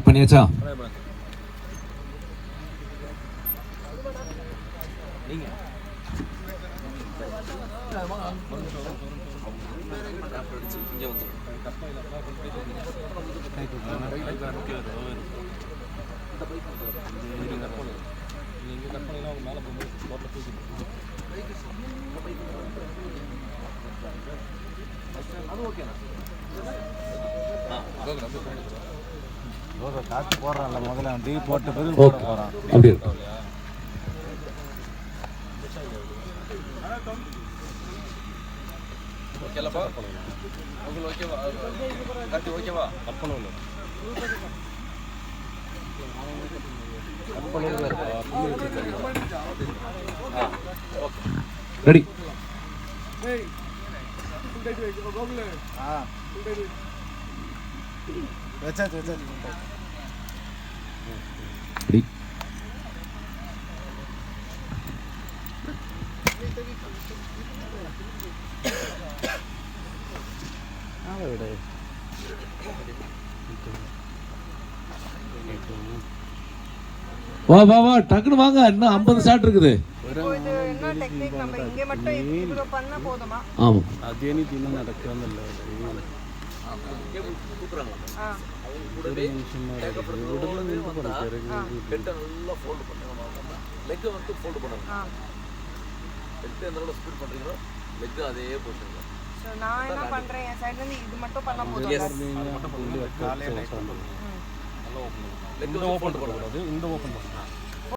Lock பண்ணியாச்சா? காத்து போடுறான்ல முதல்ல டீ போட்டு பிறகு ஓகே, அப்படி இருக்கு. ரெடி. ரெடி. வா வா வா, டக்குனு வாங்க, இன்னும் 50 ஷாட் இருக்குது. என்ன டெக்னிக் நம்ம இங்க மட்டும் இவ்ளோ பண்ணா போதுமா? ஆமா, அதே நீ தின்னு நடக்கறதில்ல. கூடவே விடுல நின்னு போறாரு. பெட்ட நல்லா ஃபோல்ட் பண்ணுங்க. லெக் வந்து ஃபோல்ட் பண்ணுங்க. பெட்ட எந்தளவுக்கு ஸ்பீட் பண்றீங்களோ லெக் அதே பொசிஷன்ல. சோ நான் என்ன பண்றேன், என் சைடுல இருந்து இது மட்டும் பண்ணா போதுமா? நீங்க மட்டும் புள்ளி காலையில டைட் பண்ணுங்க. நல்லா ஓபன் பண்ணுங்க. லெக் ஓபன் பண்ண கூடாது. இந்த ஓபன் பண்ணுங்க.